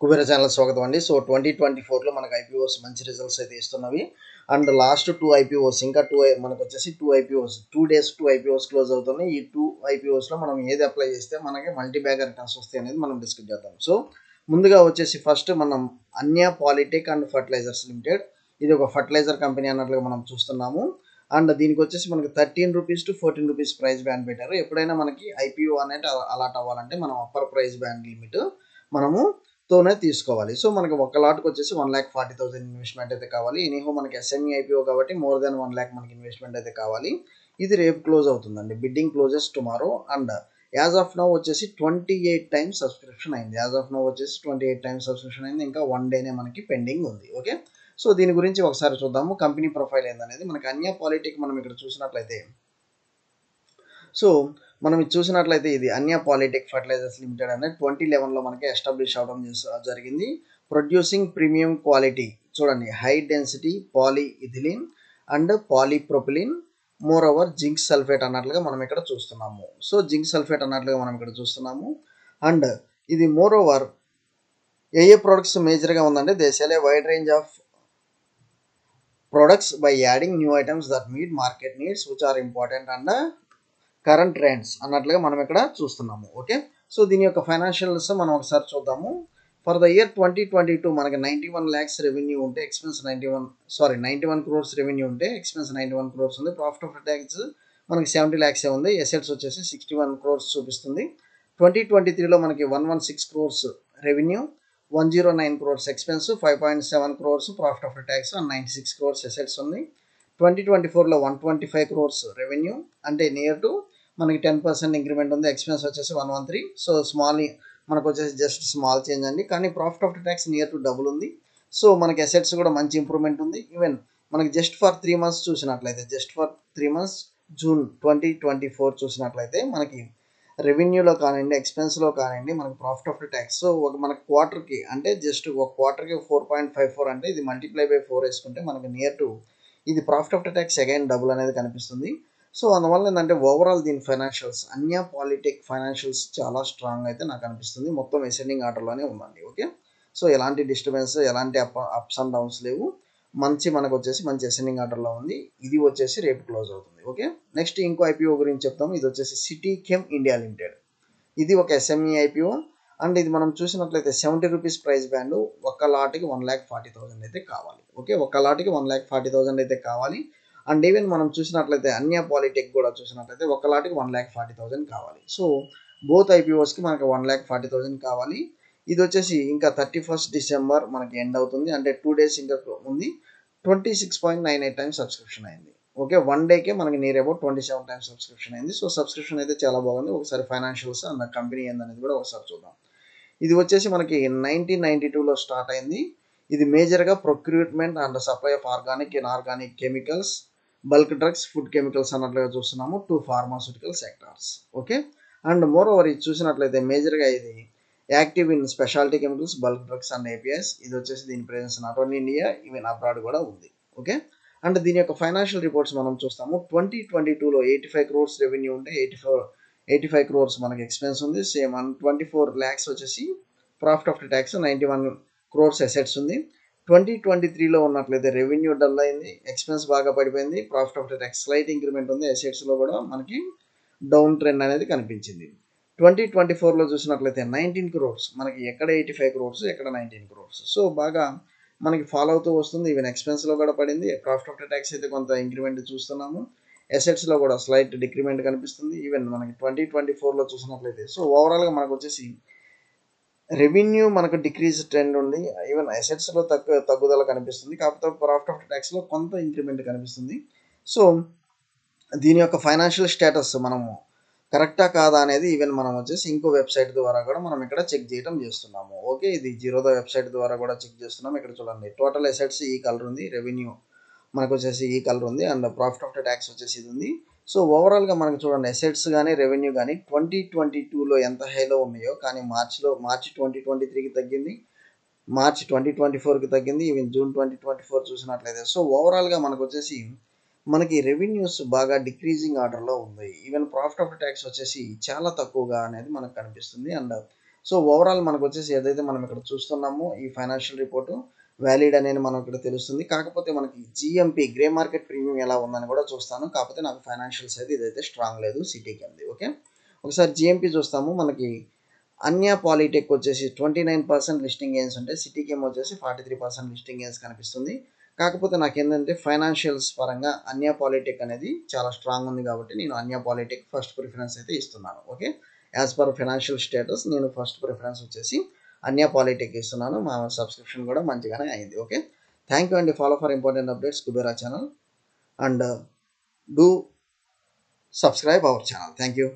Kubera channel స్వాగతం అండి. So 2024లో మనకు ఐపీఓస్ మంచి రిజల్ట్స్ అయితే ఇస్తున్నవి. అండ్ లాస్ట్ 2 ఐపీఓస్ ఇంకా 2 మనకు వచ్చేసి 2 ఐపీఓస్ 2 డేస్ 2 ఐపీఓస్ క్లోజ్ అవుతున్నాయి. ఈ 2 ఐపీఓస్లో మనం ఏది అప్లై చేస్తే మనకి మల్టీ బ్యాగర్ రిటర్న్స్ వస్తాయి అనేది మనం డిస్కస్ చేద్దాం. సో ముందుగా వచ్చేసి ఫస్ట్ మనం అన్య పాలిటెక్ అండ్ ఫర్టిలైజర్స్ లిమిటెడ్, ఇది ఒక ఫర్టిలైజర్ కంపెనీ అన్నట్లుగా మనం చూస్తున్నాము. అండ్ దీనికి వచ్చేసి మనకి 13 rupees to 14 rupees price band పెట్టారు. ఎప్పుడైనా మనకి ఐపీఓ అనేది అలాట్ అవ్వాలంటే మనం అప్పర్ ప్రైస్ బ్యాండ్ లిమిట్ మనము తోనే తీసుకోవాలి. సో మనకి ఒక లాట్కి వచ్చేసి 1,40,000 ఇన్వెస్ట్మెంట్ అయితే కావాలి. ఎనీహో మనకి ఎస్ఎంఈ ఐపీఓ కాబట్టి మోర్ దెన్ 1 lakh మనకి ఇన్వెస్ట్మెంట్ అయితే కావాలి. ఇది రేపు క్లోజ్ అవుతుందండి. Bidding closes tomorrow. And as of now వచ్చేసి 28 టైమ్స్ సబ్స్క్రిప్షన్ అయింది. యాజ్ ఆఫ్ నౌ వచ్చేసి 28 టైమ్స్ సబ్స్క్రిప్షన్ అయింది. ఇంకా 1 డేనే మనకి పెండింగ్ ఉంది. ఓకే, సో దీని గురించి ఒకసారి చూద్దాము. కంపెనీ ప్రొఫైల్ ఏందనేది మనకి అన్య పాలిటిక్ మనం ఇక్కడ చూసినట్లయితే, సో మనం ఇది చూసినట్లయితే ఇది అన్య పాలిటెక్ ఫర్టిలైజర్స్ లిమిటెడ్ అనేది 2011లో మనకి ఎస్టాబ్లిష్ అవడం జరిగింది. ప్రొడ్యూసింగ్ ప్రీమియం క్వాలిటీ, చూడండి, high density polyethylene and polypropylene, moreover zinc sulphate అన్నట్లుగా మనం ఇక్కడ చూస్తున్నాము. సో జింక్ సల్ఫేట్ అన్నట్లుగా మనం ఇక్కడ చూస్తున్నాము. అండ్ ఇది మోర్ ఓవర్ ఏ ప్రొడక్ట్స్ మేజర్గా ఉందంటే they sell a wide range of products by adding new items that meet market needs which are important and current trends అన్నట్లుగా మనం ఇక్కడ చూస్తున్నాము. ఓకే, సో దీని యొక్క ఫైనాన్షియల్స్ మనం ఒకసారి చూద్దాము. ఫర్ ద ఇయర్ 2022 మనకి 91 lakhs రెవెన్యూ ఉంటే ఎక్స్పెన్స్ 91 crores రెవెన్యూ ఉంటే ఎక్స్పెన్స్ 91 crores ఉంది. ప్రాఫిట్ ఆఫ్టర్ ట్యాక్స్ మనకి 70 lakhs ఉంది. ఎసెట్స్ వచ్చేసి 61 crores చూపిస్తుంది. 2023లో మనకి 116 crores revenue, 109 crores expense, 5.7 crores profit after tax and 96 crores assets ఉంది. 2024లో 125 crores రెవెన్యూ, అంటే నియర్ టు మనకి 10% ఇంక్రిమెంట్ ఉంది. ఎక్స్పెన్స్ వచ్చేసి 113. సో మనకు వచ్చేసి జస్ట్ స్మాల్ చేంజ్ అండి. కానీ profit after tax near to double ఉంది. సో మనకి అసెట్స్ కూడా మంచి ఇంప్రూవ్మెంట్ ఉంది. ఈవెన్ మనకి జస్ట్ ఫర్ 3 months చూసినట్లయితే, జూన్ 2024 చూసినట్లయితే మనకి రెవెన్యూలో కానివ్వండి, ఎక్స్పెన్స్లో కానివ్వండి, మనకి ప్రాఫిట్ ఆఫ్టర్ ట్యాక్స్, సో మనకి క్వార్టర్కి అంటే జస్ట్ ఒక క్వార్టర్కి 4.54 అంటే ఇది మల్టిప్లై బై 4 వేసుకుంటే మనకి నియర్ టు ఇది profit after tax again double అనేది కనిపిస్తుంది. సో అందువల్ల ఏంటంటే ఓవరాల్ దీని ఫైనాన్షియల్స్, అన్య పాలిటెక్ ఫైనాన్షియల్స్ చాలా స్ట్రాంగ్ అయితే నాకు అనిపిస్తుంది. మొత్తం అసెండింగ్ ఆర్డర్లోనే ఉందండి. ఓకే, సో ఎలాంటి డిస్టర్బెన్స్, ఎలాంటి అప్స్ అండ్ డౌన్స్ లేవు. మనకు వచ్చేసి మంచి అసెండింగ్ ఆర్డర్లో ఉంది. ఇది వచ్చేసి రేపు క్లోజ్ అవుతుంది. ఓకే, నెక్స్ట్ ఇంకో ఐపీఓ గురించి చెప్తాము. ఇది వచ్చేసి సిటీ కెమ్ ఇండియా లిమిటెడ్. ఇది ఒక ఎస్ఎంఈ ఐపీఓ. అండ్ ఇది మనం చూసినట్లయితే 70 రూపీస్ ప్రైస్ బ్యాండ్, ఒక్క లాట్కి 1,40,000 అయితే కావాలి. ఓకే, ఒక్క లాట్కి 1,40,000 అయితే కావాలి. అండ్ ఈవెన్ మనం చూసినట్లయితే అన్య పాలిటెక్ కూడా చూసినట్లయితే ఒక్క లాట్కి 1,40,000 కావాలి. సో బోత్ ఐపీఓస్కి మనకి 1,40,000 కావాలి. ఇది వచ్చేసి ఇంకా 31st డిసెంబర్ మనకి ఎండ్ అవుతుంది. అంటే 2 days ఇంకా ఉంది. 26.98 టైమ్స్ సబ్స్క్రిప్షన్ అయింది. ఓకే, 1 డేకే మనకి నియర్ అబౌట్ 27 టైమ్స్ సబ్స్క్రిప్షన్ అయింది. సో సబ్స్క్రిప్షన్ అయితే చాలా బాగుంది. ఒకసారి ఫైనాన్షియల్స్ అండ్ కంపెనీ ఏందనేది కూడా ఒకసారి చూద్దాం. ఇది వచ్చేసి మనకి 1992లో స్టార్ట్ అయింది. ఇది మేజర్గా procurement and supply of organic, inorganic chemicals, bulk drugs, food chemicals అన్నట్లుగా చూస్తున్నాము to pharmaceutical sectors. Okay, and more over ఇది చూసినట్లయితే మేజర్గా ఇది active in speciality chemicals, bulk drugs and APS. ఇది వచ్చేసి దీని presence not only India, even abroad కూడా ఉంది. ఓకే, అండ్ దీని యొక్క ఫైనాన్షియల్ రిపోర్ట్స్ మనం చూస్తాము. 2022లో 85 crores రెవెన్యూ ఉంటే 85 crores మనకి ఎక్స్పెన్స్ ఉంది. సేమ్ 124 lakhs వచ్చేసి profit after tax, 91 crores assets ఉంది. 2023లో ఉన్నట్లయితే రెవెన్యూ డల్ అయింది, ఎక్స్పెన్స్ బాగా పడిపోయింది, profit after tax slight increment ఉంది. అసెట్స్లో కూడా మనకి డౌన్ ట్రెండ్ అనేది కనిపించింది. 2024లో చూసినట్లయితే 19 crores, మనకి ఎక్కడ 85 crores, ఎక్కడ 19 crores. సో బాగా మనకి ఫాలో అవుతూ వస్తుంది. ఈవెన్ ఎక్స్పెన్స్లో కూడా పడింది. ప్రాఫిట్ ఆఫ్టర్ ట్యాక్స్ అయితే కొంత ఇంక్రిమెంట్ చూస్తున్నాము. అసెట్స్లో కూడా స్లైట్ డిక్రిమెంట్ కనిపిస్తుంది. ఈవెన్ మనకి 2024లో చూసినట్లయితే, సో ఓవరాల్గా మనకు వచ్చేసి రెవెన్యూ మనకు డిక్రీజ్ ట్రెండ్ ఉంది. ఈవెన్ అసెట్స్లో తగ్గుదల కనిపిస్తుంది. కాకపోతే ప్రాఫిట్ ఆఫ్టర్ ట్యాక్స్లో కొంత ఇంక్రిమెంట్ కనిపిస్తుంది. సో దీని యొక్క ఫైనాన్షియల్ స్టేటస్ మనము కరెక్టా కాదా అనేది ఈవెన్ మనం వచ్చేసి ఇంకో వెబ్సైట్ ద్వారా కూడా మనం ఇక్కడ చెక్ చేయడం చేస్తున్నాము. ఓకే, ఇది జీరోదా వెబ్సైట్ ద్వారా కూడా చెక్ చేస్తున్నాం. ఇక్కడ చూడండి, టోటల్ అసెట్స్ ఈ కలర్ ఉంది, రెవెన్యూ మనకు వచ్చేసి ఈ కలర్ ఉంది, అండ్ ప్రాఫిట్ ఆఫ్టర్ ట్యాక్స్ వచ్చేసి ఇది ఉంది. సో ఓవరాల్గా మనకు చూడండి, అసెట్స్ కానీ రెవెన్యూ కానీ 2022లో ఎంత హైలో ఉన్నాయో కానీ మార్చి 2023కి తగ్గింది, మార్చి 2024కి తగ్గింది, ఈవెన్ జూన్ 2024 చూసినట్లయితే. సో ఓవరాల్గా మనకు వచ్చేసి మనకి రెవెన్యూస్ బాగా డిక్రీజింగ్ ఆర్డర్లో ఉంది. ఈవెన్ ప్రాఫిట్ ఆఫ్టర్ ట్యాక్స్ వచ్చేసి చాలా తక్కువగా అనేది మనకు కనిపిస్తుంది. అండ్ సో ఓవరాల్ మనకు వచ్చేసి ఏదైతే మనం ఇక్కడ చూస్తున్నామో ఈ ఫైనాన్షియల్ రిపోర్టు వ్యాలిడ్ అనేది మనం ఇక్కడ తెలుస్తుంది. కాకపోతే మనకి జిఎంపి గ్రే మార్కెట్ ప్రీమియం ఎలా ఉందని కూడా చూస్తాను. కాకపోతే నాకు ఫైనాన్షియల్స్ అయితే ఇదైతే స్ట్రాంగ్ లేదు సిటీకి అంది. ఓకే, ఒకసారి జిఎంపి చూస్తాము. మనకి అన్యా పాలిటెక్ వచ్చేసి 29% లిస్టింగ్ గెయిన్స్ ఉంటే సిటీకి ఏమో వచ్చేసి 43% లిస్టింగ్ గెయిన్స్ కనిపిస్తుంది. కాకపోతే నాకు ఏంటంటే ఫైనాన్షియల్స్ పరంగా అన్యా పాలిటెక్ అనేది చాలా స్ట్రాంగ్ ఉంది కాబట్టి నేను అన్యా పాలిటెక్ ఫస్ట్ ప్రిఫరెన్స్ అయితే ఇస్తున్నాను. Okay, as per financial status నేను ఫస్ట్ ప్రిఫరెన్స్ వచ్చేసి అన్యా పాలిటెక్ ఇస్తున్నాను. మా సబ్స్క్రిప్షన్ కూడా మంచిగానే అయింది. ఓకే, థ్యాంక్ యూ అండి. Follow for important updates Kubera channel and do subscribe our channel. Thank you.